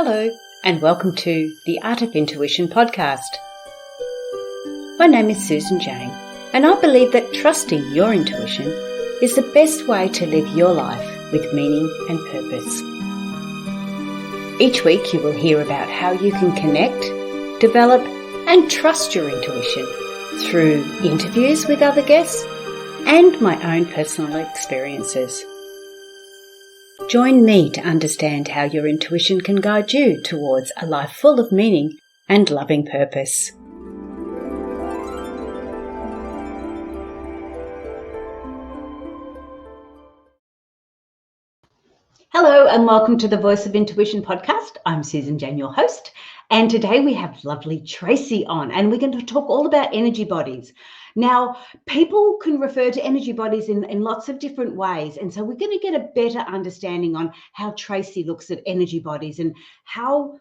Hello, and welcome to the Art of Intuition podcast. My name is Susan Jane, and I believe that trusting your intuition is the best way to live your life with meaning and purpose. Each week you will hear about how you can connect, develop, and trust your intuition through interviews with other guests and my own personal experiences. Join me to understand how your intuition can guide you towards a life full of meaning and loving purpose. Hello and welcome to the Voice of Intuition podcast. I'm Susan Jane, your host, and today we have lovely Tracey on, and we're going to talk all about energy bodies. Now, people can refer to energy bodies in lots of different ways, and so we're going to get a better understanding on how Tracey looks at energy bodies and how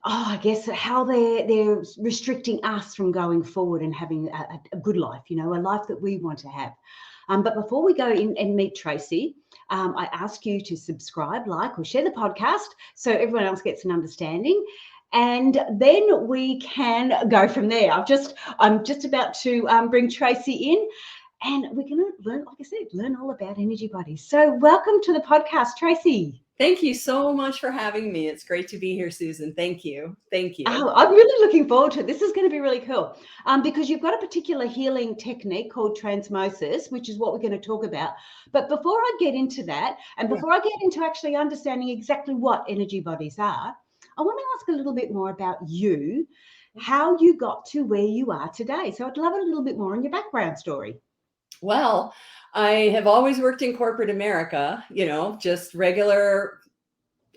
how they're restricting us from going forward and having a good life, a life that we want to have. But before we go in and meet Tracey, I ask you to subscribe, like, or share the podcast so everyone else gets an understanding. And then we can go from there. I'm just about to bring Tracey in, and we're going to learn, like I said, learn all about energy bodies. So welcome to the podcast, Tracey. Thank you so much for having me. It's great to be here, Susan. Thank you. Thank you. Oh, I'm really looking forward to it. This is going to be really cool because you've got a particular healing technique called Transmosis, which is what we're going to talk about. But before I get into that, and before I get into actually understanding exactly what energy bodies are, I want to ask a little bit more about you, how you got to where you are today. So I'd love a little bit more on your background story. Well, I have always worked in corporate America, just regular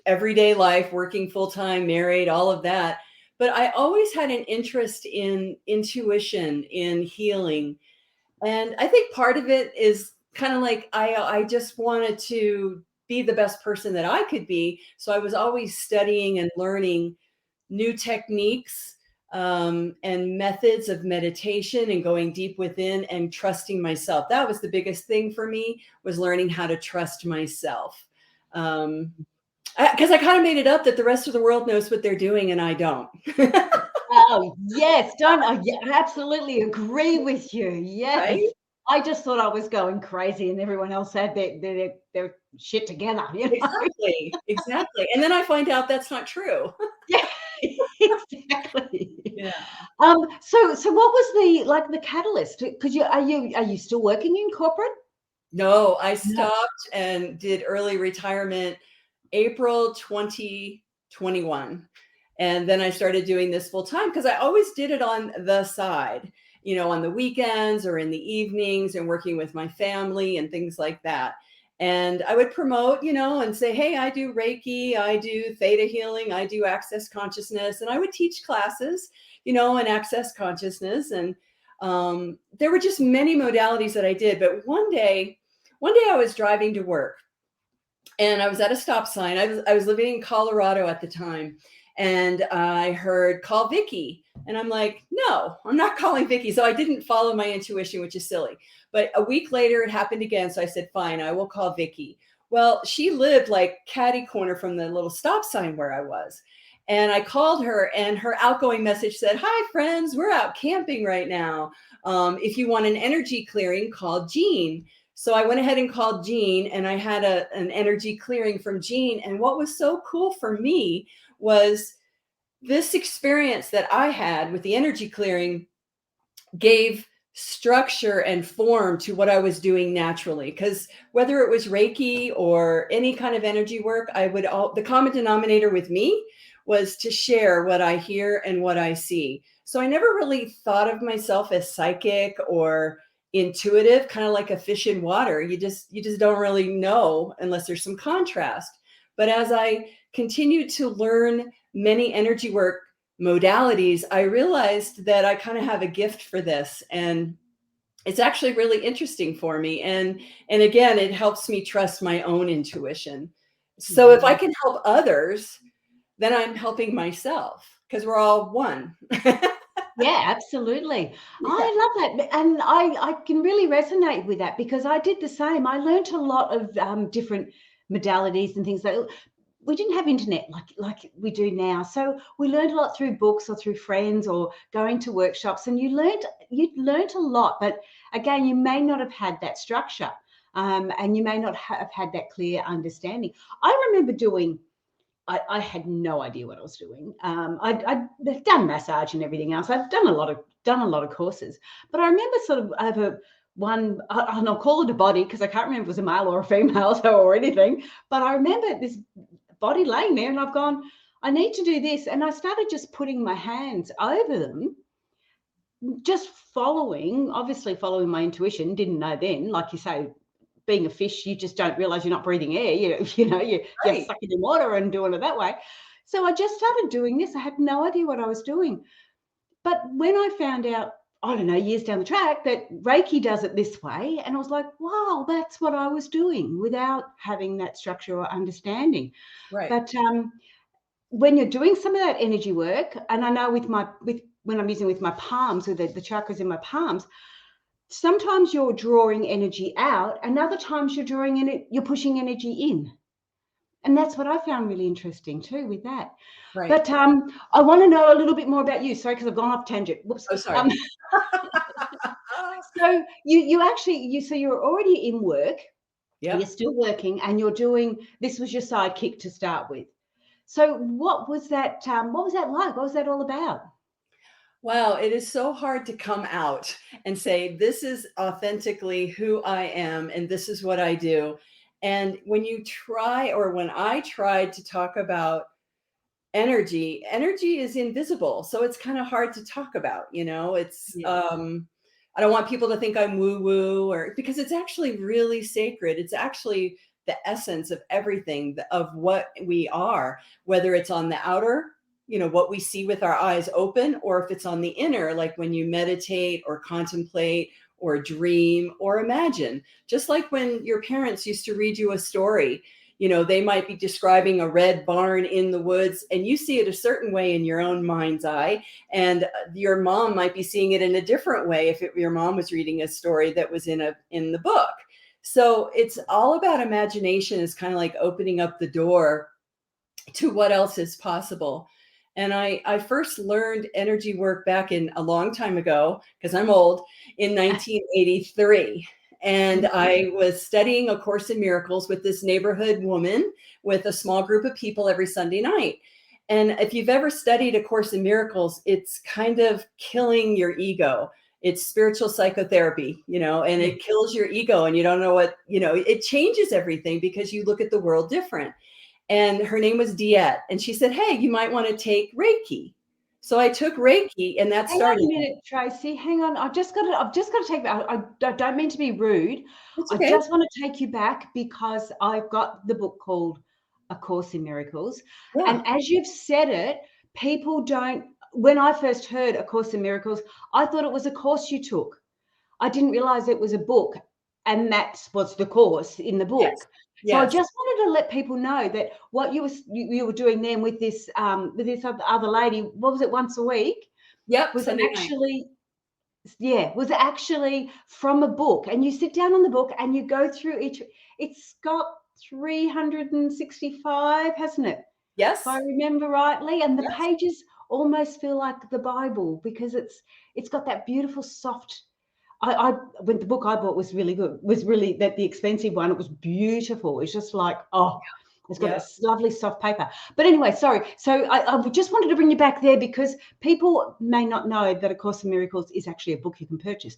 everyday life, working full-time, married, all of that. But I always had an interest in intuition, in healing. And I think part of it is kind of like I just wanted to be the best person that I could be. So I was always studying and learning new techniques and methods of meditation and going deep within and trusting myself. That was the biggest thing for me, was learning how to trust myself. Because I kind of made it up that the rest of the world knows what they're doing and I don't. Oh, yes. Don't I absolutely agree with you. Yes. Right? I just thought I was going crazy and everyone else had their shit together. Exactly. And then I find out that's not true. Yeah, exactly. Yeah. So what was the catalyst? Because are you still working in corporate? No, I stopped and did early retirement April 2021. And then I started doing this full time because I always did it on the side, on the weekends or in the evenings and working with my family and things like that. And I would promote, and say, hey, I do Reiki, I do theta healing, I do access consciousness. And I would teach classes, in access consciousness. And there were just many modalities that I did. But one day I was driving to work and I was at a stop sign. I was living in Colorado at the time. And I heard, call Vicky. And I'm like, no, I'm not calling Vicky. So I didn't follow my intuition, which is silly. But a week later, it happened again. So I said, fine, I will call Vicky. Well, she lived like catty corner from the little stop sign where I was. And I called her and her outgoing message said, hi, friends, we're out camping right now. If you want an energy clearing, call Jean. So I went ahead and called Jean, and I had an energy clearing from Jean. And what was so cool for me was this experience that I had with the energy clearing gave structure and form to what I was doing naturally. Because whether it was Reiki or any kind of energy work, the common denominator with me was to share what I hear and what I see. So I never really thought of myself as psychic or intuitive, kind of like a fish in water. You just don't really know unless there's some contrast. But as I continued to learn many energy work modalities, I realized that I kind of have a gift for this, and it's actually really interesting for me. And again, it helps me trust my own intuition. So if I can help others, then I'm helping myself, because we're all one. Yeah, absolutely. Yeah. I love that. And I can really resonate with that because I did the same. I learned a lot of different modalities and things like we didn't have internet like we do now. So we learned a lot through books or through friends or going to workshops, and you learned a lot. But again, you may not have had that structure, and you may not have had that clear understanding. I remember doing. I had no idea what I was doing. I'd done massage and everything else. I've done a lot of courses, but I remember sort of over one, and I'll call it a body because I can't remember if it was a male or a female or anything. But I remember this body laying there, and I've gone, I need to do this, and I started just putting my hands over them, just obviously following my intuition. Didn't know then, like you say, being a fish, you just don't realize you're not breathing air. You're Right. sucking in water and doing it that way. So I just started doing this. I had no idea what I was doing. But when I found out, I don't know, years down the track, that Reiki does it this way, and I was like, wow, that's what I was doing without having that structure or understanding. Right. But when you're doing some of that energy work, and I know with when I'm using with my palms, with the chakras in my palms, sometimes you're drawing energy out, and other times you're pushing energy in. And that's what I found really interesting too with that. Right. But I want to know a little bit more about you. Sorry, because I've gone off tangent. Whoops. Oh, sorry. So so you're already in work. Yeah. You're still working, and this was your sidekick to start with. So what was that? What was that like? What was that all about? Wow, it is so hard to come out and say, this is authentically who I am and this is what I do. And when you try, or when I tried to talk about energy is invisible. So it's kind of hard to talk about, it's, Yeah. I don't want people to think I'm woo woo, or because it's actually really sacred. It's actually the essence of everything, of what we are, whether it's on the outer, what we see with our eyes open, or if it's on the inner, like when you meditate or contemplate or dream or imagine. Just like when your parents used to read you a story, they might be describing a red barn in the woods, and you see it a certain way in your own mind's eye, and your mom might be seeing it in a different way if your mom was reading a story that was in the book. So it's all about imagination. Is kind of like opening up the door to what else is possible. And I first learned energy work back in a long time ago, because I'm old, in 1983. And I was studying A Course in Miracles with this neighborhood woman with a small group of people every Sunday night. And if you've ever studied A Course in Miracles, it's kind of killing your ego. It's spiritual psychotherapy, and it kills your ego, and you don't know it changes everything because you look at the world different. And her name was Diet. And she said, hey, you might want to take Reiki. So I took Reiki, and that Hang started. on a minute, Tracey. Hang on. I've just got to take back. I don't mean to be rude. It's I okay. just want to take you back because I've got the book called A Course in Miracles. Yeah. And as you've said it, people don't. When I first heard A Course in Miracles, I thought it was a course you took. I didn't realize it was a book, and that was the course in the book. Yes. So I Yes. just wanted to let people know that what you were doing then with this other lady, what was it, once a week? Yep. Was Sunday night. was actually from a book, and you sit down on the book and you go through each. It's got 365, hasn't it? Yes. If I remember rightly, and the Yes. pages almost feel like the Bible because it's got that beautiful soft. When the book I bought was really good, was really that the expensive one. It was beautiful. It's just like, it's got this lovely soft paper. But anyway, sorry. So I just wanted to bring you back there because people may not know that A Course in Miracles is actually a book you can purchase.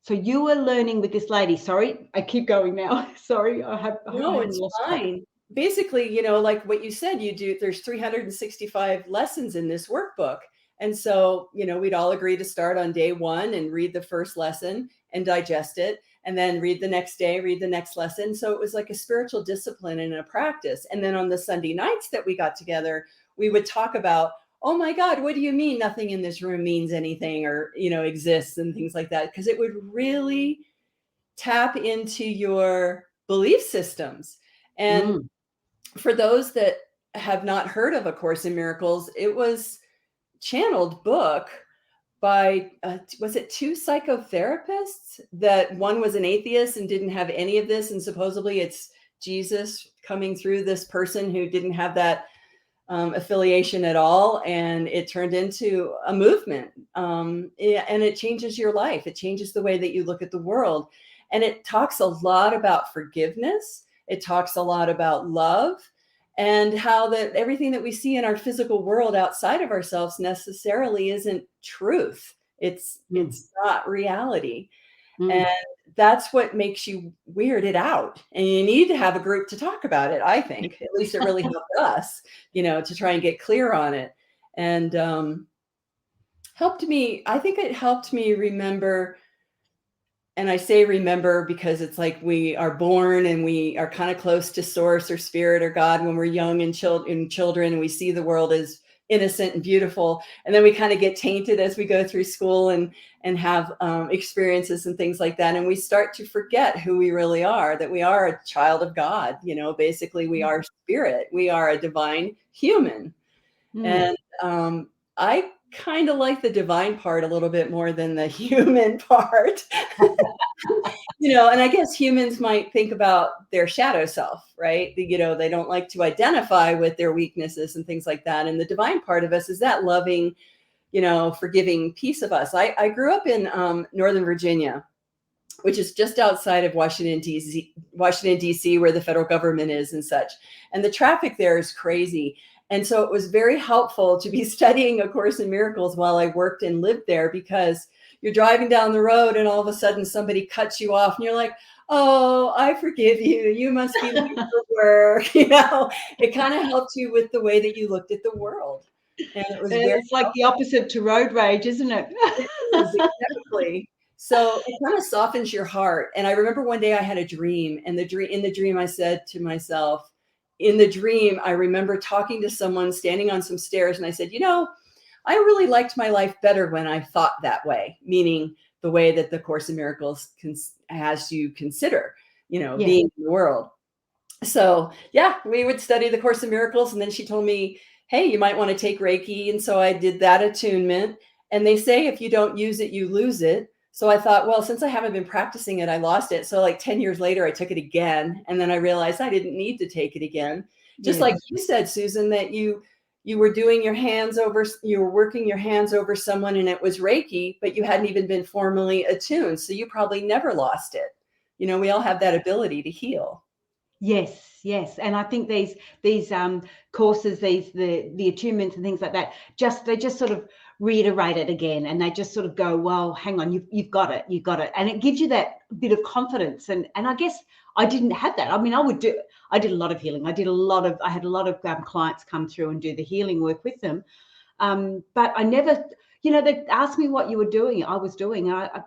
So you were learning with this lady. Sorry, I keep going now. Sorry, I hope I haven't lost track. Fine. Basically, like what you said, there's 365 lessons in this workbook. And so, we'd all agree to start on day one and read the first lesson and digest it, and then read the next day, read the next lesson. So it was like a spiritual discipline and a practice. And then on the Sunday nights that we got together, we would talk about, oh my God, what do you mean nothing in this room means anything or, exists and things like that? Because it would really tap into your belief systems. And for those that have not heard of A Course in Miracles, it was channeled book by was it two psychotherapists? That one was an atheist and didn't have any of this, and supposedly it's Jesus coming through this person who didn't have that affiliation at all, and it turned into a movement. And it changes your life. It changes the way that you look at the world. And it talks a lot about forgiveness. It talks a lot about love, and how that everything that we see in our physical world outside of ourselves necessarily isn't truth. It's not reality. And that's what makes you weirded out. And you need to have a group to talk about it, I think. At least it really helped us, to try and get clear on it. And I think it helped me remember. And I say remember because it's like we are born and we are kind of close to source or spirit or God when we're young and children, and we see the world as innocent and beautiful. And then we kind of get tainted as we go through school and have experiences and things like that. And we start to forget who we really are, that we are a child of God. Basically we are spirit. We are a divine human. And I kind of like the divine part a little bit more than the human part. And I guess humans might think about their shadow self, right? They don't like to identify with their weaknesses and things like that. And the divine part of us is that loving, forgiving piece of us. I grew up in Northern Virginia, which is just outside of Washington, D.C., where the federal government is and such. And the traffic there is crazy. And so it was very helpful to be studying A Course in Miracles while I worked and lived there, because you're driving down the road and all of a sudden somebody cuts you off and you're like, oh, I forgive you. You must be looking for work. It kind of helped you with the way that you looked at the world. And it was it's like the opposite to road rage, isn't it? It is, exactly. So it kind of softens your heart. And I remember one day I had a dream, and in the dream I said to myself, I remember talking to someone standing on some stairs, and I said, I really liked my life better when I thought that way, meaning the way that the Course in Miracles has you consider, being in the world. So yeah, we would study the Course in Miracles. And then she told me, hey, you might want to take Reiki. And so I did that attunement. And they say, if you don't use it, you lose it. So I thought, well, since I haven't been practicing it, I lost it. So like 10 years later, I took it again. And then I realized I didn't need to take it again. Just like you said, Susan, that you were working your hands over someone and it was Reiki, but you hadn't even been formally attuned. So you probably never lost it. We all have that ability to heal. Yes. And I think these courses, the attunements and things like that, they just sort of reiterate it again, and they just sort of go, well, hang on, you've got it, and it gives you that bit of confidence. And I guess I didn't have that. I mean, I did a lot of healing. I had a lot of clients come through and do the healing work with them, but I never, they asked me what you were doing. I was doing, and I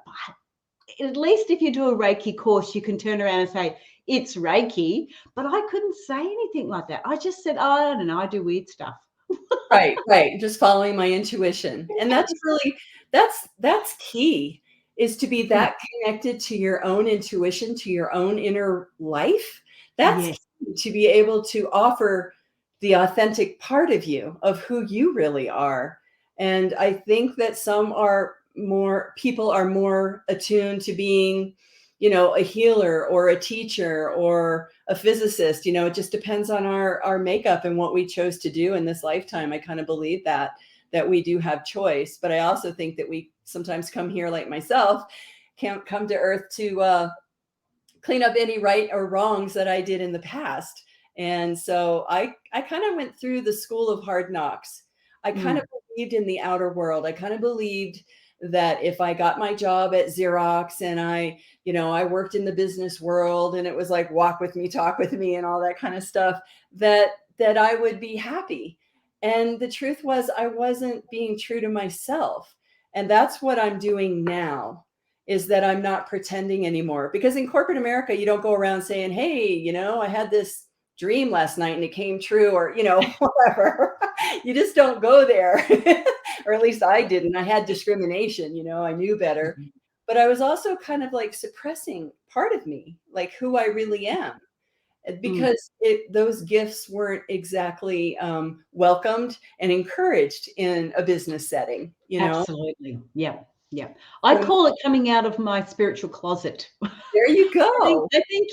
at least if you do a Reiki course, you can turn around and say, it's Reiki, but I couldn't say anything like that. I just said, oh, I don't know, I do weird stuff. Right. Just following my intuition. And that's really, that's key, is to be that connected to your own intuition, to your own inner life. That's key, to be able to offer the authentic part of you, of who you really are. And I think that people are more attuned to being, a healer or a teacher or a physicist. It just depends on our makeup and what we chose to do in this lifetime. I kind of believe that we do have choice, but I also think that we sometimes come here, like myself, can't come to earth to clean up any right or wrongs that I did in the past. And so I kind of went through the school of hard knocks. I kind of believed in the outer world. I kind of believed that if I got my job at Xerox and I worked in the business world, and it was like, walk with me, talk with me, and all that kind of stuff, that I would be happy. And the truth was, I wasn't being true to myself. And that's what I'm doing now, is that I'm not pretending anymore. Because in corporate America, you don't go around saying, hey, I had this dream last night and it came true, or, whatever. You just don't go there. Or at least I didn't. I had discrimination, I knew better. But I was also kind of like suppressing part of me, like who I really am, because those gifts weren't exactly welcomed and encouraged in a business setting, Absolutely. Yeah. Yeah. I call it coming out of my spiritual closet. There you go. I think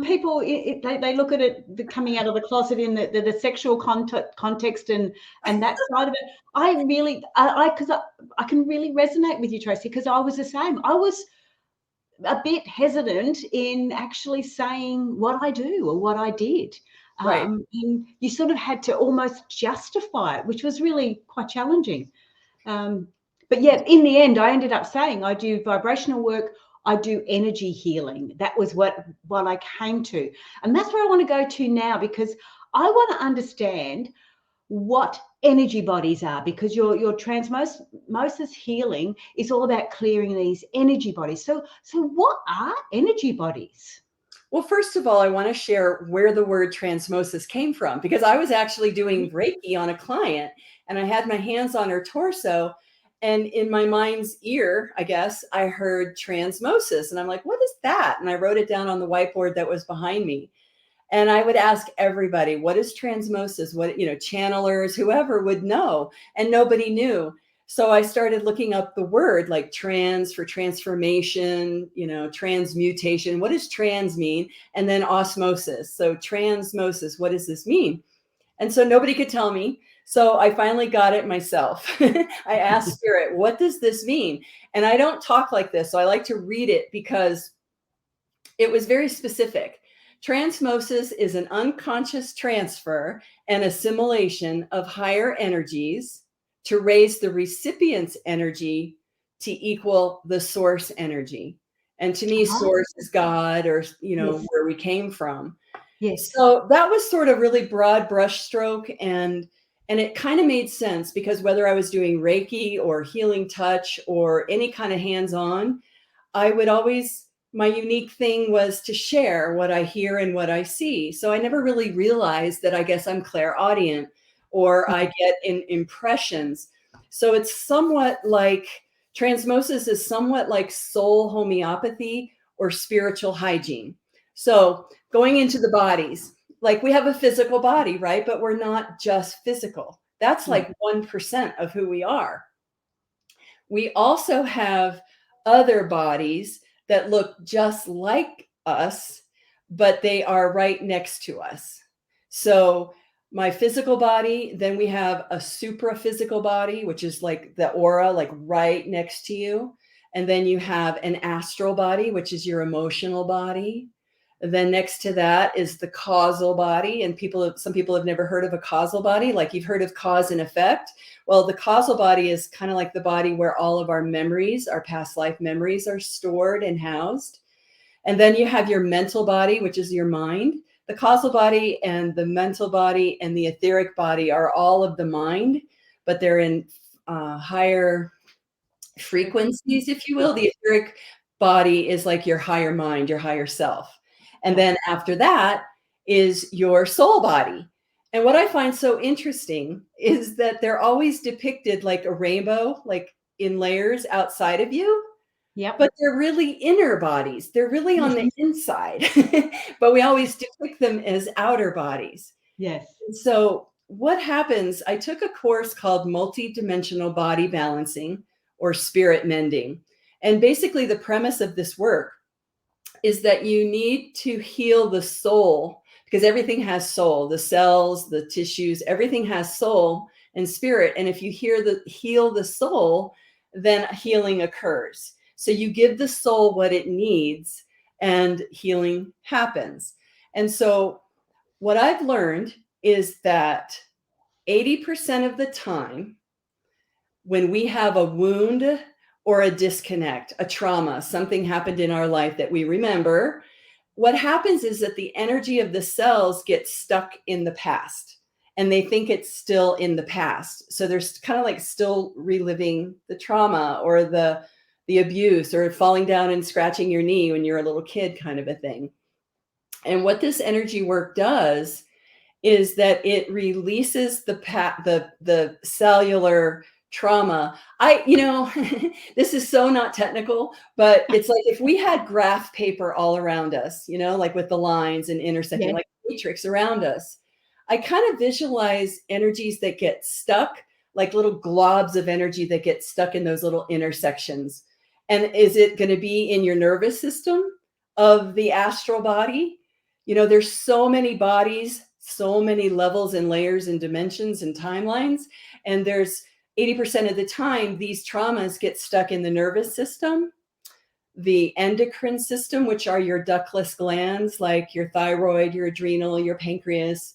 people, they look at it, the coming out of the closet in the sexual context and that side of it. Because I can really resonate with you, Tracey, because I was the same. I was a bit hesitant in actually saying what I do or what I did. Right. And you sort of had to almost justify it, which was really quite challenging. But yeah, in the end, I ended up saying I do vibrational work, I do energy healing. That was what I came to. And that's where I want to go to now, because I want to understand what energy bodies are, because your transmosis healing is all about clearing these energy bodies. So what are energy bodies? Well, first of all, I want to share where the word transmosis came from, because I was actually doing Reiki on a client and I had my hands on her torso. And in my mind's ear, I guess, I heard transmosis. And I'm like, what is that? And I wrote it down on the whiteboard that was behind me. And I would ask everybody, what is transmosis? What, channelers, whoever would know. And nobody knew. So I started looking up the word, like trans for transformation, transmutation. What does trans mean? And then osmosis. So transmosis, what does this mean? And so nobody could tell me. So I finally got it myself. I asked Spirit, what does this mean? And I don't talk like this. So I like to read it because it was very specific. Transmosis is an unconscious transfer and assimilation of higher energies to raise the recipient's energy to equal the source energy. And to me, source is God, or, Yes. where we came from. Yes. So that was sort of really broad brushstroke, and it kind of made sense, because whether I was doing Reiki or healing touch or any kind of hands-on, I would always, my unique thing was to share what I hear and what I see. So I never really realized that I guess I'm clairaudient, or I get impressions. So it's somewhat like, transmosis is somewhat like soul homeopathy or spiritual hygiene. So going into the bodies, like we have a physical body, right? But we're not just physical. That's like 1% of who we are. We also have other bodies that look just like us, but they are right next to us. So my physical body, then we have a supra-physical body, which is like the aura, like right next to you. And then you have an astral body, which is your emotional body. Then next to that is the causal body. And some people have never heard of a causal body, like you've heard of cause and effect. Well, the causal body is kind of like the body where all of our memories, our past life memories, are stored and housed. And then you have your mental body, which is your mind. The causal body and the mental body and the etheric body are all of the mind, but they're in higher frequencies, if you will. The etheric body is like your higher mind, your higher self. And then after that is your soul body. And what I find so interesting is that they're always depicted like a rainbow, like in layers outside of you. Yeah. But they're really inner bodies. They're really on the inside. But we always depict them as outer bodies. Yes. And so what happens, I took a course called Multidimensional Body Balancing, or Spirit Mending. And basically the premise of this work is that you need to heal the soul, because everything has soul, the cells, the tissues, everything has soul and spirit. And if you heal the soul, then healing occurs. So you give the soul what it needs and healing happens. And so what I've learned is that 80% of the time, when we have a wound or a disconnect, a trauma, something happened in our life that we remember, what happens is that the energy of the cells gets stuck in the past, and they think it's still in the past. So they're kind of like still reliving the trauma or the abuse, or falling down and scratching your knee when you're a little kid, kind of a thing. And what this energy work does is that it releases the cellular trauma. This is so not technical, but it's like if we had graph paper all around us, like with the lines and intersecting, like matrix around us, I kind of visualize energies that get stuck like little globs of energy that get stuck in those little intersections. And is it going to be in your nervous system of the astral body? You know, there's so many bodies, so many levels and layers and dimensions and timelines. And there's 80% of the time, these traumas get stuck in the nervous system, the endocrine system, which are your ductless glands, like your thyroid, your adrenal, your pancreas.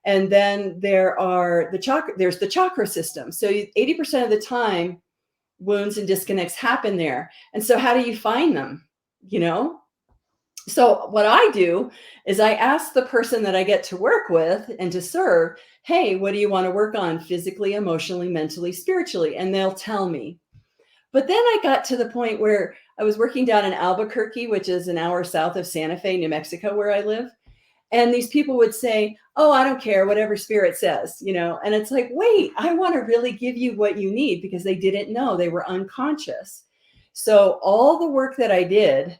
And then there's the chakra system. So 80% of the time, wounds and disconnects happen there. And so how do you find them? You know? So what I do is I ask the person that I get to work with and to serve, hey, what do you want to work on physically, emotionally, mentally, spiritually? And they'll tell me. But then I got to the point where I was working down in Albuquerque, which is an hour south of Santa Fe, New Mexico, where I live. And these people would say, oh, I don't care, whatever spirit says, you know. And it's like, wait, I want to really give you what you need, because they didn't know, they were unconscious. So all the work that I did,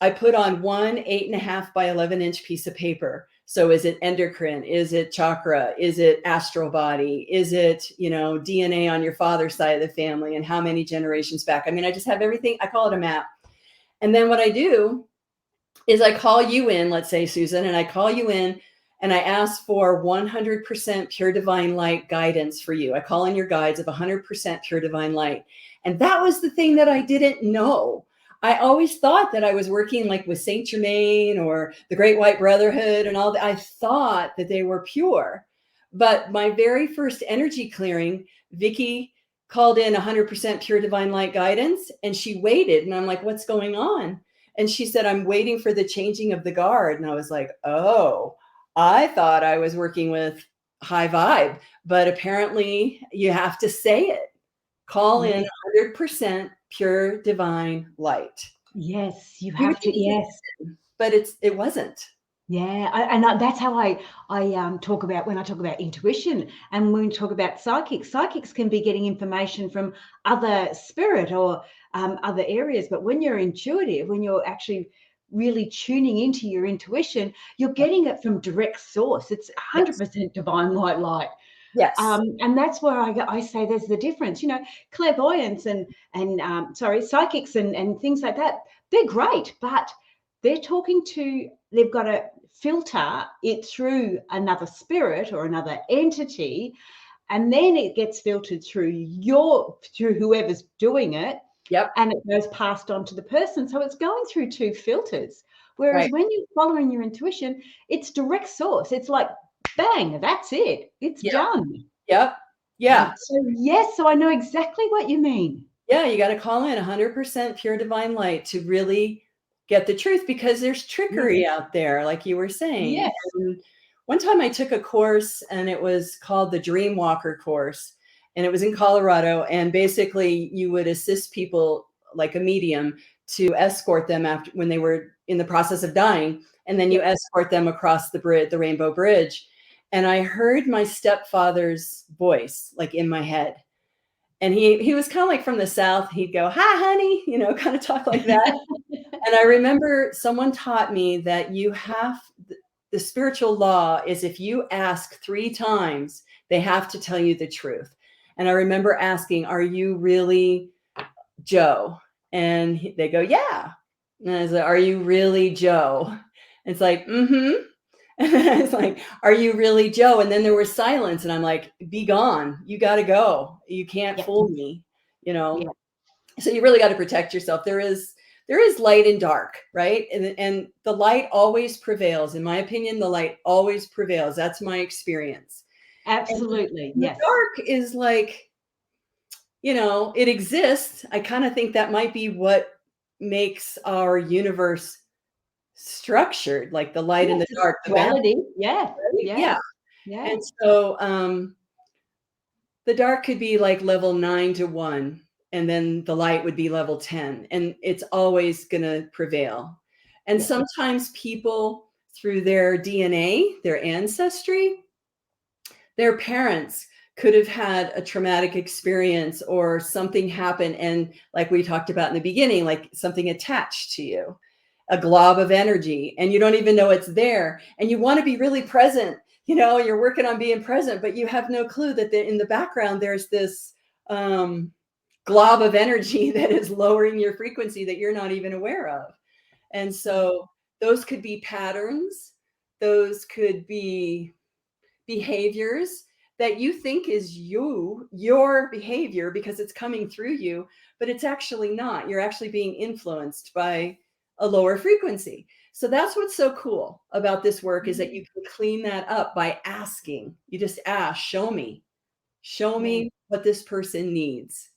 I put on one 8.5 by 11-inch piece of paper. So is it endocrine? Is it chakra? Is it astral body? Is it, you know, DNA on your father's side of the family and how many generations back? I mean, I just have everything. I call it a map. And then what I do is I call you in, let's say, Susan, and I call you in and I ask for 100% pure divine light guidance for you. I call in your guides of 100% pure divine light. And that was the thing that I didn't know. I always thought that I was working like with Saint Germain or the Great White Brotherhood and all that. I thought that they were pure. But my very first energy clearing, Vicky called in 100% pure divine light guidance, and she waited. And I'm like, what's going on? And she said, I'm waiting for the changing of the guard. And I was like, oh, I thought I was working with high vibe, but apparently you have to say it. Call in 100% pure divine light. Yes, you have to. Yes, but it wasn't. Yeah, and that's how I talk about when I talk about intuition, and when we talk about psychics. Psychics can be getting information from other spirit or other areas, but when you're intuitive, when you're actually really tuning into your intuition, you're getting it from direct source. It's 100% divine light. Yes. And that's where I say there's the difference. You know, clairvoyance and psychics and things like that, they're great, but they're talking to, they've got to filter it through another spirit or another entity, and then it gets filtered through whoever's doing it. Yep. And it goes passed on to the person. So it's going through two filters. Whereas when you're following your intuition, it's direct source. It's like, bang, that's it. It's done. Yep. Yeah. So I know exactly what you mean. Yeah, you got to call in 100% pure divine light to really get the truth, because there's trickery out there, like you were saying. Yes. And one time I took a course, and it was called the Dream Walker course, and it was in Colorado. And basically you would assist people like a medium to escort them after, when they were in the process of dying. And then you escort them across the bridge, the Rainbow Bridge. And I heard my stepfather's voice like in my head. And he was kind of like from the South. He'd go, hi, honey, you know, kind of talk like that. And I remember someone taught me that the spiritual law is if you ask 3 times, they have to tell you the truth. And I remember asking, are you really Joe? And they go, yeah. And I was like, are you really Joe? It's like, mm-hmm. And it's like, are you really Joe? And then there was silence, and I'm like, be gone. You got to go. You can't fool me, you know? Yeah. So you really got to protect yourself. There is light and dark, right? And the light always prevails. In my opinion, the light always prevails. That's my experience. Absolutely. And yes. The dark is like, you know, it exists. I kind of think that might be what makes our universe structured, like the light and the dark, the duality. Yeah. And so the dark could be like level 9 to 1, and then the light would be level 10, and it's always going to prevail. And sometimes people, through their DNA, their ancestry, their parents could have had a traumatic experience or something happen, and like we talked about in the beginning, like something attached to you, a glob of energy, and you don't even know it's there, and you want to be really present you're working on being present, but you have no clue that in the background, there's this glob of energy that is lowering your frequency that you're not even aware of. And so those could be patterns. Those could be behaviors that you think is your behavior because it's coming through you, but it's actually not. You're actually being influenced by a lower frequency. So that's what's so cool about this work, is that you can clean that up by asking. You just ask, show me what this person needs.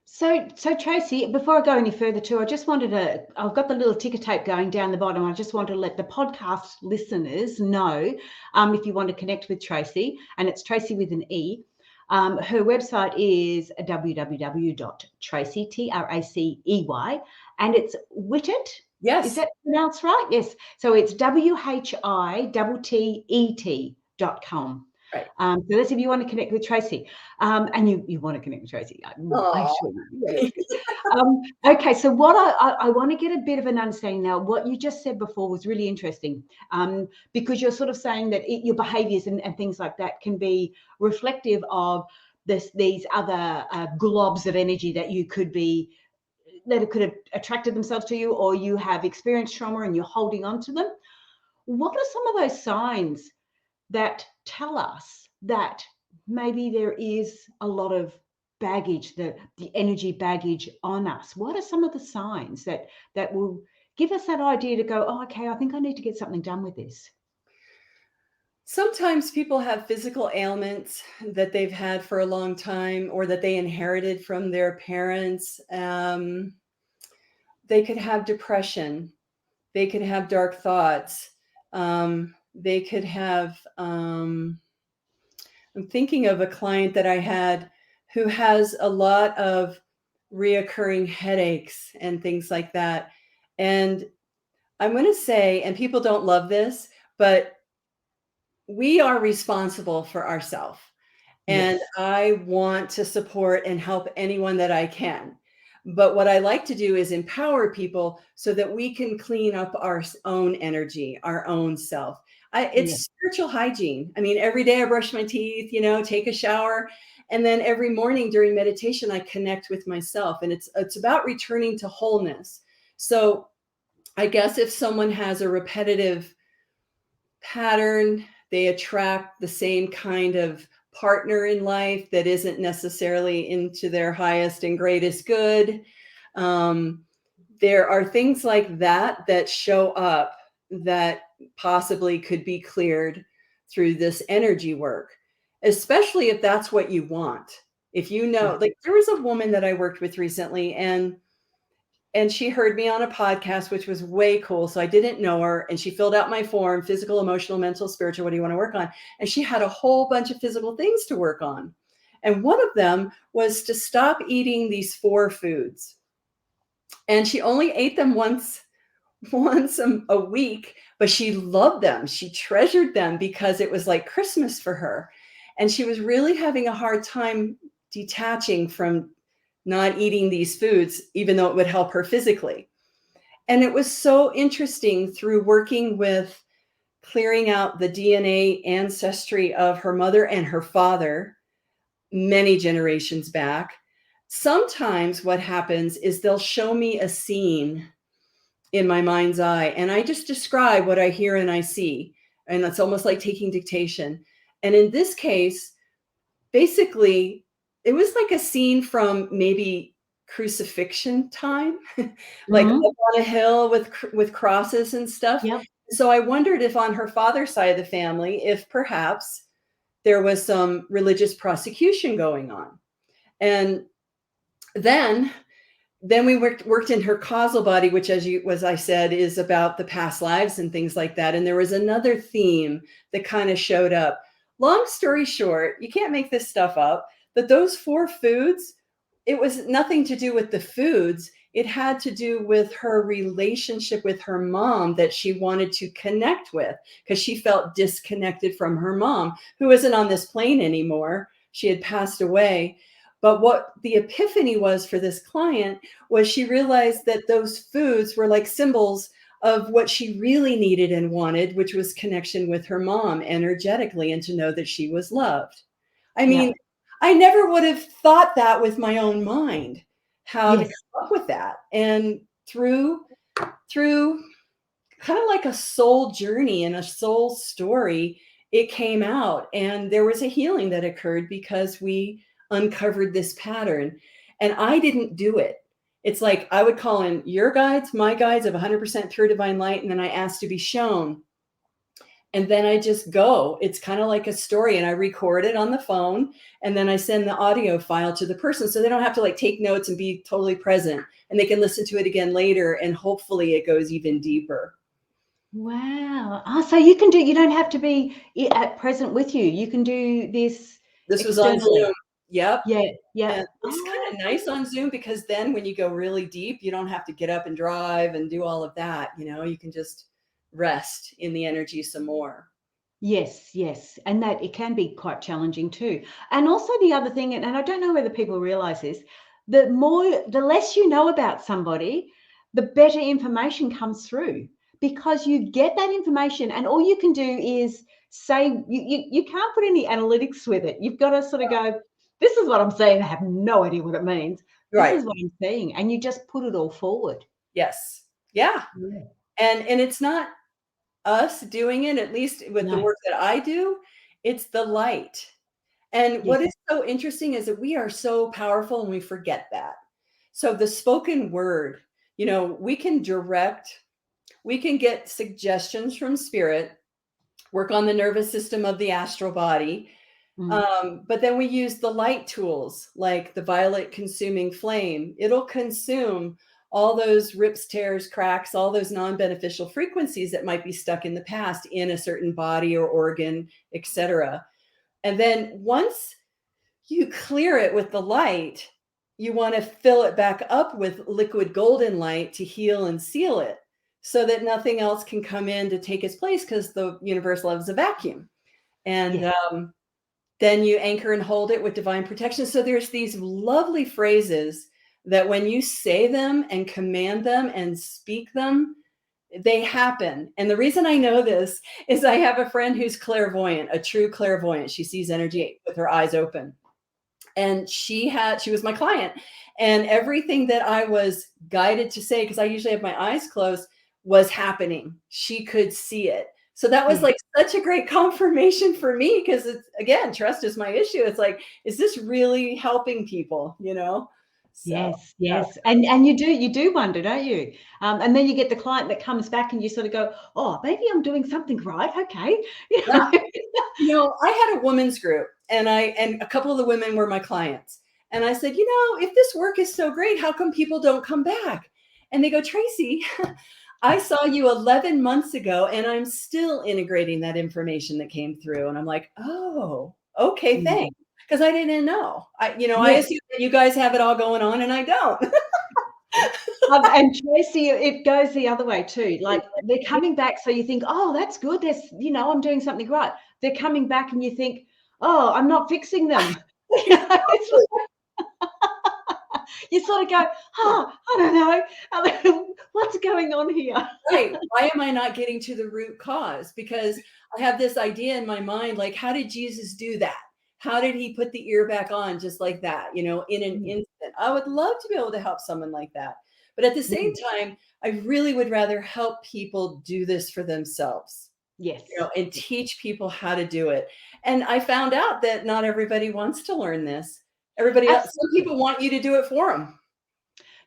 So Tracey, before I go any further too, I just wanted to, I've got the little ticker tape going down the bottom. I just want to let the podcast listeners know, if you want to connect with Tracey, and it's Tracey with an E. Her website is www.tracey, Tracey, and it's Whittet. Yes. Is that pronounced right? Yes. So it's WHITTET.com. Right. So that's if you want to connect with Tracey, and you want to connect with Tracey. I'm sure you. Okay, so what I want to get a bit of an understanding now. What you just said before was really interesting, because you're sort of saying that your behaviours and things like that can be reflective of these other globs of energy that could have attracted themselves to you, or you have experienced trauma and you're holding on to them. What are some of those signs that tell us that maybe there is a lot of baggage, the energy baggage on us? What are some of the signs that will give us that idea to go, oh, okay, I think I need to get something done with this? Sometimes people have physical ailments that they've had for a long time, or that they inherited from their parents. They could have depression. They could have dark thoughts. They could have, I'm thinking of a client that I had who has a lot of reoccurring headaches and things like that. And I'm going to say, and people don't love this, but we are responsible for ourselves. And Yes. I want to support and help anyone that I can. But what I like to do is empower people so that we can clean up our own energy, our own self. It's spiritual hygiene. I mean, every day I brush my teeth, take a shower. And then every morning during meditation, I connect with myself. And it's about returning to wholeness. So I guess if someone has a repetitive pattern, they attract the same kind of partner in life that isn't necessarily into their highest and greatest good. There are things like that show up that possibly could be cleared through this energy work, especially if that's what you want. If like there was a woman that I worked with recently, and she heard me on a podcast, which was way cool. So I didn't know her. And she filled out my form: physical, emotional, mental, spiritual. What do you want to work on? And she had a whole bunch of physical things to work on. And one of them was to stop eating these 4 foods. And she only ate them once a week, but she loved them. She treasured them because it was like Christmas for her. And she was really having a hard time detaching from not eating these foods, even though it would help her physically. And it was so interesting, through working with clearing out the DNA ancestry of her mother and her father many generations back. Sometimes what happens is they'll show me a scene in my mind's eye, and I just describe what I hear and I see. And it's almost like taking dictation. And in this case, basically, it was like a scene from maybe crucifixion time, like up on a hill with crosses and stuff. Yep. So I wondered if on her father's side of the family, if perhaps there was some religious prosecution going on. And then we worked in her causal body, which, as I said, is about the past lives and things like that. And there was another theme that kind of showed up. Long story short, you can't make this stuff up, but those 4 foods, it was nothing to do with the foods. It had to do with her relationship with her mom that she wanted to connect with, because she felt disconnected from her mom, who isn't on this plane anymore. She had passed away. But what the epiphany was for this client was she realized that those foods were like symbols of what she really needed and wanted, which was connection with her mom energetically and to know that she was loved. I Yeah. mean, I never would have thought that with my own mind, how to Yes. come up with that. And through kind of like a soul journey and a soul story, it came out and there was a healing that occurred because we uncovered this pattern. And I didn't do it. It's like I would call in your guides, my guides of 100% pure divine light, and then I asked to be shown. And then I just go. It's kind of like a story, and I record it on the phone, and then I send the audio file to the person so they don't have to like take notes and be totally present, and they can listen to it again later, and hopefully it goes even deeper. Wow. So you can do, you don't have to be at present with you. You can do this This was on externally. Zoom. Yep. Yeah. Yeah. And it's Oh, kind of nice on Zoom because then when you go really deep, you don't have to get up and drive and do all of that. You can just rest in the energy some more. yes, yes. And that it can be quite challenging too. And also the other thing, and I don't know whether people realize this, the less you know about somebody, the better information comes through because you get that information and all you can do is say, you can't put any analytics with it. You've got to sort of go, this is what I'm saying. I have no idea what it means. This Right. is what I'm saying. And you just put it all forward. Yes. Yeah. Yeah. And it's not us doing it, at least with the No. work that I do, it's the light. And Yes. what is so interesting is that we are so powerful and we forget that. So the spoken word, we can get suggestions from spirit, work on the nervous system of the astral body. Mm. But then we use the light tools like the violet consuming flame. It'll consume all those rips, tears, cracks, all those non-beneficial frequencies that might be stuck in the past in a certain body or organ, etc. And then once you clear it with the light, you want to fill it back up with liquid golden light to heal and seal it so that nothing else can come in to take its place because the universe loves a vacuum. And Yes. then you anchor and hold it with divine protection. So there's these lovely phrases that when you say them and command them and speak them, they happen. And the reason I know this is I have a friend who's clairvoyant, a true clairvoyant. She sees energy with her eyes open. And she was my client. And everything that I was guided to say, because I usually have my eyes closed, was happening. She could see it. So that was Yes. like such a great confirmation for me because it's again, trust is my issue. It's like, is this really helping people? So Yes, yes. And you do wonder, don't you? And then you get the client that comes back and you sort of go, oh, maybe I'm doing something right. Okay. You yeah. know? I had a women's group and a couple of the women were my clients. And I said, if this work is so great, how come people don't come back? And they go, Tracey, I saw you 11 months ago and I'm still integrating that information that came through. And I'm like, oh, okay, Mm. thanks. Because I didn't know. I Yes. assume that you guys have it all going on and I don't. And Tracy, it goes the other way too. Like they're coming back, so you think, oh, that's good. I'm doing something right. They're coming back and you think, oh, I'm not fixing them. It's like, you sort of go, oh, I don't know. What's going on here? Right. Why am I not getting to the root cause? Because I have this idea in my mind, like, how did Jesus do that? How did he put the ear back on just like that, in an Mm, instant? I would love to be able to help someone like that. But at the same mm. time, I really would rather help people do this for themselves, Yes. and teach people how to do it. And I found out that not everybody wants to learn this. Everybody else, some Absolutely. people want you to do it for them.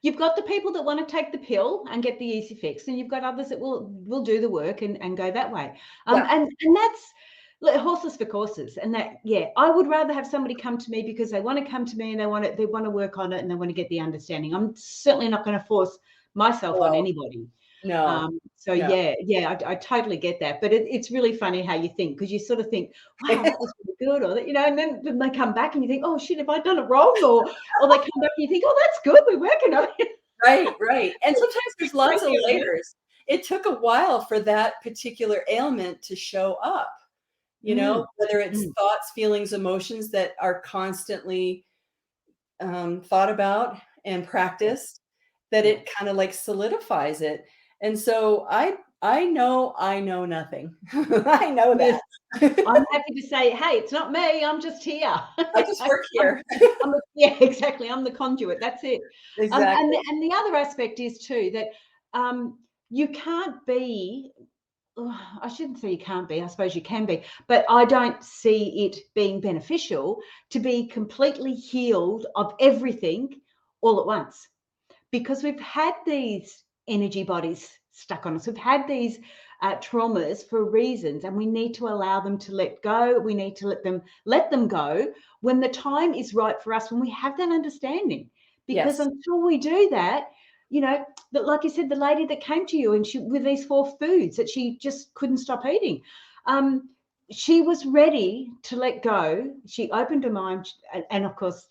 You've got the people that want to take the pill and get the easy fix, and you've got others that will do the work and go that way. Yeah. And that's like horses for courses. And that, yeah, I would rather have somebody come to me because they want to come to me and they want to work on it and they want to get the understanding. I'm certainly not going to force myself on Well, anybody. no, So no. yeah, I totally get that. But it's really funny how you think, because you sort of think, wow, that was really good, or that, and then they come back and you think, oh shit, have I done it wrong? Or they come back and you think, oh, that's good, we're working on it. Right, right. And sometimes there's lots of Crazy on it. layers. It took a while for that particular ailment to show up, Mm, whether it's mm, thoughts, feelings, emotions that are constantly thought about and yeah, practiced, that yeah. it kind of like solidifies it. And so I know nothing. I know Yes, that. I'm happy to say, hey, it's not me. I'm just here. I just work here. Yeah, exactly. I'm the conduit. That's it. And Exactly. the other aspect is too that you can't be. I shouldn't say you can't be. I suppose you can be, but I don't see it being beneficial to be completely healed of everything all at once, because we've had these energy bodies stuck on us. We've had these traumas for reasons, and we need to allow them to let go. We need to let them go when the time is right for us, when we have that understanding. Because Yes. until we do that, that, like you said, the lady that came to you and she with these 4 foods that she just couldn't stop eating. She was ready to let go. She opened her mind, and of course,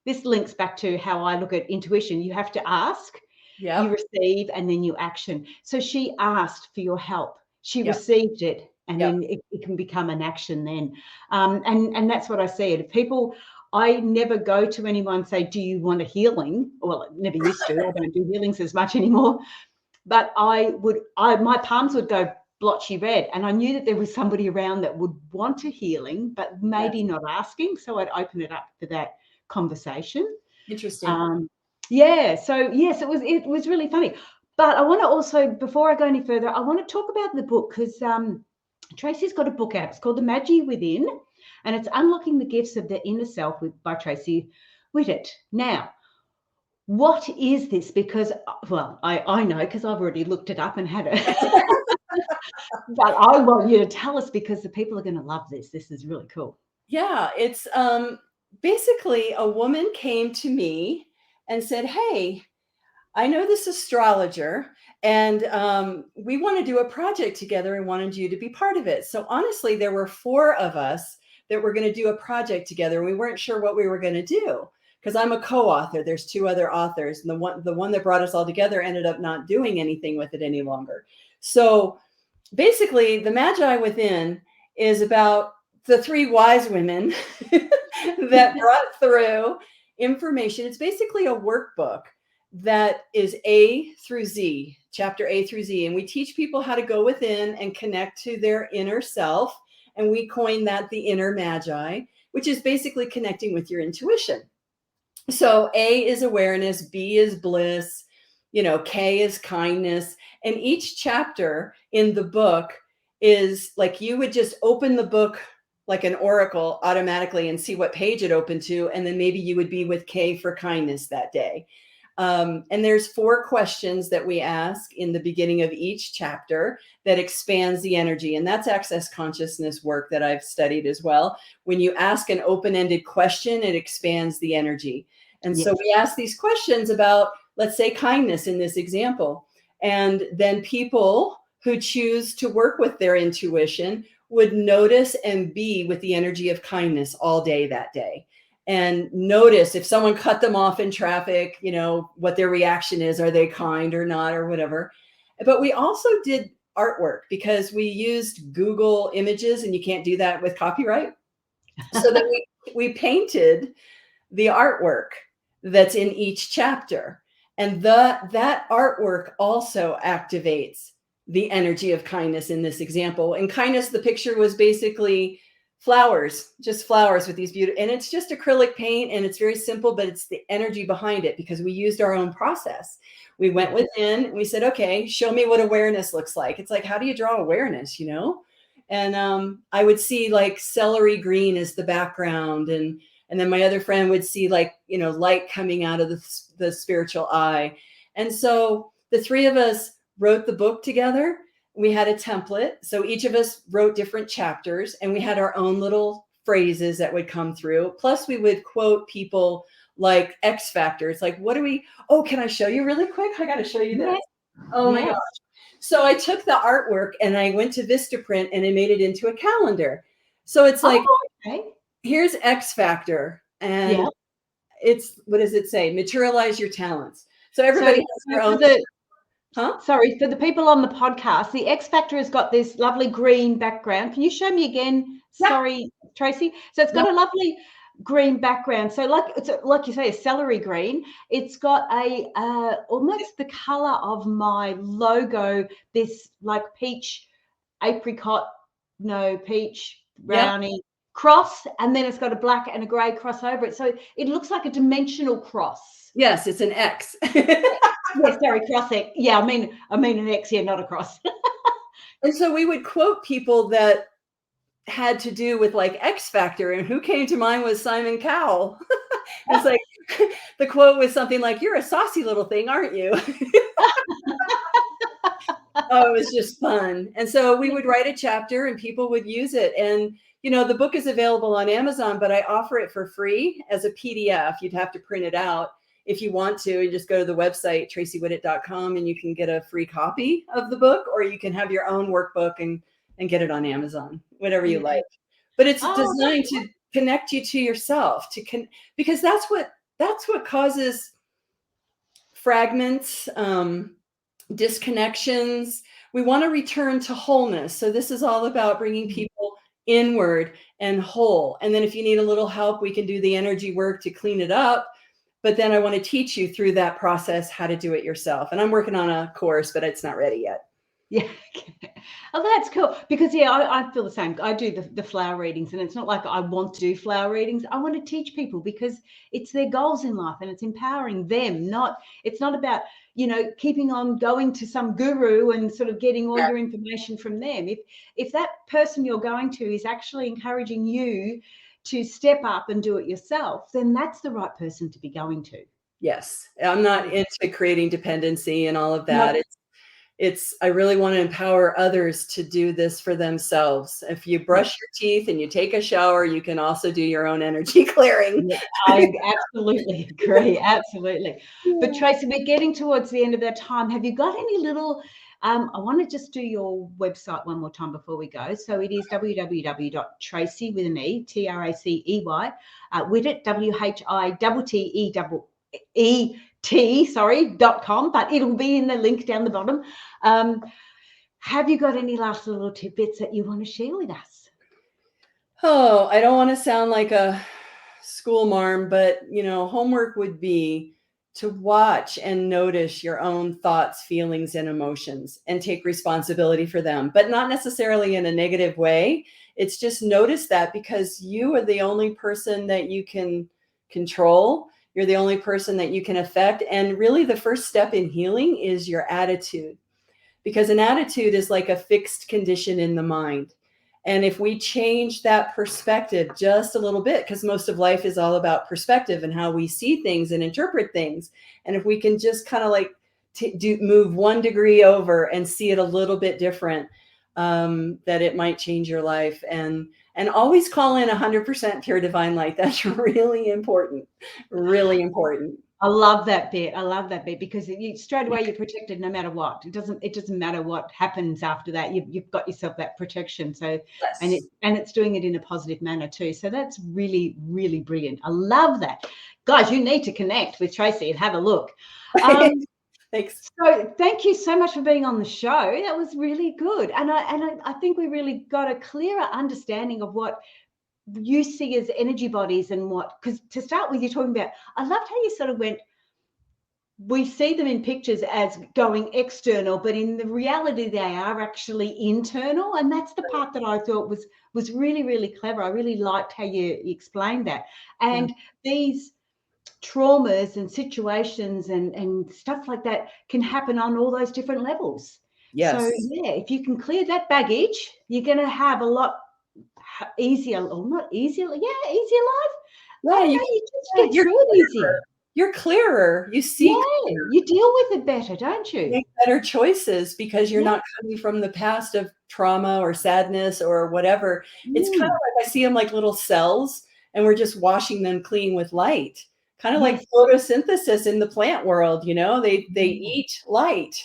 this links back to how I look at intuition. You have to ask, you Yep. receive, and then you action. So she asked for your help. She Yep. received it, and Yep. then it can become an action then. And that's what I see. If people, I never go to anyone and say, do you want a healing? Well, I never used to. I don't do healings as much anymore. But my palms would go blotchy red, and I knew that there was somebody around that would want a healing, but Yes. maybe not asking. So I'd open it up for that conversation. Interesting. Yeah, so yes, it was really funny. But I want to also, before I go any further, I want to talk about the book, because Tracey's got a book out. It's called The Magi Within, and it's Unlocking the Gifts of the Inner Self by Tracey Whittet. Now, what is this? Because, well, I know, because I've already looked it up and had it. But I want you to tell us, because the people are going to love this. This is really cool. Yeah, it's basically a woman came to me and said, "Hey, I know this astrologer, and we want to do a project together and wanted you to be part of it." So honestly, there were 4 of us that were going to do a project together, and we weren't sure what we were going to do because I'm a co-author. There's 2 other authors, and the one that brought us all together ended up not doing anything with it any longer. So basically, the Magi Within is about the 3 wise women that brought through information. It's basically a workbook that is A through Z, chapter A through Z. And we teach people how to go within and connect to their inner self. And we coin that the inner Magi, which is basically connecting with your intuition. So A is awareness, B is bliss, K is kindness. And each chapter in the book is like you would just open the book like an oracle automatically and see what page it opened to. And then maybe you would be with K for kindness that day. And there's 4 questions that we ask in the beginning of each chapter that expands the energy. And that's access consciousness work that I've studied as well. When you ask an open-ended question, it expands the energy. And so Yes. we ask these questions about, let's say, kindness in this example. And then people who choose to work with their intuition would notice and be with the energy of kindness all day that day. And notice if someone cut them off in traffic, what their reaction is. Are they kind or not, or whatever? But we also did artwork because we used Google Images, and you can't do that with copyright. So then we painted the artwork that's in each chapter. And that artwork also activates the energy of kindness in this example. And kindness, the picture was basically flowers, just flowers with these beautiful, and it's just acrylic paint, and it's very simple, but it's the energy behind it because we used our own process. We went within, we said, okay, show me what awareness looks like. It's like, how do you draw awareness, And I would see like celery green as the background, and then my other friend would see like, light coming out of the spiritual eye. And so the 3 of us wrote the book together. We had a template. So each of us wrote different chapters, and we had our own little phrases that would come through. Plus we would quote people like X Factor. It's like, can I show you really quick? I got to show you this. Oh my gosh. So I took the artwork and I went to Vistaprint and I made it into a calendar. So it's like, here's X Factor, and it's, what does it say? Materialize your talents. So everybody has their own. Sorry, for the people on the podcast, the X Factor has got this lovely green background. Can you show me again? Sorry, Tracey. So it's got a lovely green background. So like you say, a celery green. It's got a almost the color of my logo, this like peach, apricot, no, peach, brownie cross, and then it's got a black and a grey cross over it. So it looks like a dimensional cross. Yes, it's an X. Yes, sorry, crossing. Yeah, I mean an X here, not a cross. And so we would quote people that had to do with like X Factor, and who came to mind was Simon Cowell. It's like the quote was something like, "You're a saucy little thing, aren't you?" Oh, it was just fun. And so we would write a chapter and people would use it. And, you know, the book is available on Amazon, but I offer it for free as a PDF. You'd have to print it out. If you want to, you just go to the website, TraceyWhittet.com, and you can get a free copy of the book, or you can have your own workbook and get it on Amazon, whatever you like. But it's designed to connect you to yourself, because that's what causes fragments, disconnections. We want to return to wholeness. So this is all about bringing people inward and whole. And then if you need a little help, we can do the energy work to clean it up. But then I want to teach you through that process how to do it yourself. And I'm working on a course, but it's not ready yet. Yeah. Oh, that's cool. Because I feel the same. I do the flower readings, and it's not like I want to do flower readings. I want to teach people because it's their goals in life and it's empowering them. It's not about, keeping on going to some guru and sort of getting all your information from them. If that person you're going to is actually encouraging you to step up and do it yourself, then that's the right person to be going to. Yes. I'm not into creating dependency and all of that. No. I really want to empower others to do this for themselves. If you brush your teeth and you take a shower, you can also do your own energy clearing. Yeah, I absolutely agree. Absolutely. Yeah. But Tracey, we're getting towards the end of our time. Have you got any little, I want to just do your website one more time before we go. So it is www.tracey with an E, Tracey, Whittet, WHITTET.com, but it'll be in the link down the bottom. Have you got any last little tidbits that you want to share with us? Oh, I don't want to sound like a school marm, but homework would be to watch and notice your own thoughts, feelings, and emotions and take responsibility for them, but not necessarily in a negative way. It's just notice that, because you are the only person that you can control. You're the only person that you can affect. And really the first step in healing is your attitude, because an attitude is like a fixed condition in the mind. And if we change that perspective just a little bit, because most of life is all about perspective and how we see things and interpret things. And if we can just kind of like move 1 degree over and see it a little bit different, that it might change your life. And always call in 100% pure divine light. That's really important. Really important. I love that bit. Because straight away you're protected no matter what. It doesn't matter what happens after that. You've got yourself that protection. So yes. and it's doing it in a positive manner too. So that's really, really brilliant. I love that. Guys, you need to connect with Tracey and have a look. Thanks. So thank you so much for being on the show. That was really good. And I think we really got a clearer understanding of what you see as energy bodies and because to start with, you're talking about, I loved how you sort of went, we see them in pictures as going external, but in the reality, they are actually internal. And that's the part that I thought was really, really clever. I really liked how you explained that. And these traumas and situations and stuff like that can happen on all those different levels. Yes. So yeah, if you can clear that baggage, you're going to have a lot easier, or not easier, easier life. Yeah, you just get through it easier. You're clearer. You see, you deal with it better, don't you? Make better choices because you're not coming from the past of trauma or sadness or whatever. It's kind of like I see them like little cells, and we're just washing them clean with light. Kind of like photosynthesis in the plant world, they eat light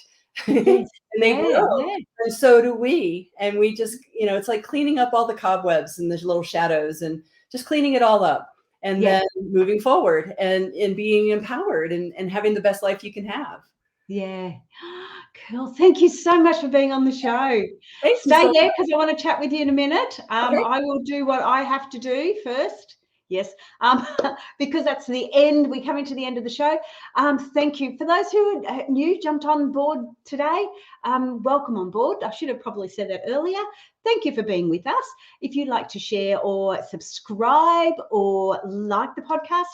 and they grow. Yeah. And so do we. And we just, it's like cleaning up all the cobwebs and the little shadows and just cleaning it all up and then moving forward and being empowered and having the best life you can have. Yeah. Cool. Thank you so much for being on the show. Stay there because I want to chat with you in a minute. Okay. I will do what I have to do first. Yes, because that's the end. We come into the end of the show. Thank you. For those who are new, jumped on board today, welcome on board. I should have probably said that earlier. Thank you for being with us. If you'd like to share or subscribe or like the podcast,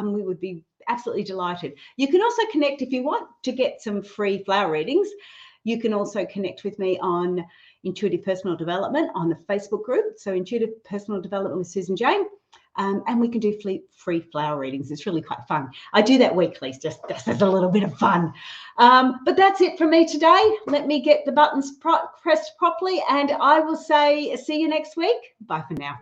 we would be absolutely delighted. You can also connect if you want to get some free flower readings. You can also connect with me on Intuitive Personal Development on the Facebook group. So Intuitive Personal Development with Susan Jane. And we can do free flower readings. It's really quite fun. I do that weekly, just as a little bit of fun. But that's it from me today. Let me get the buttons pressed properly, and I will say see you next week. Bye for now.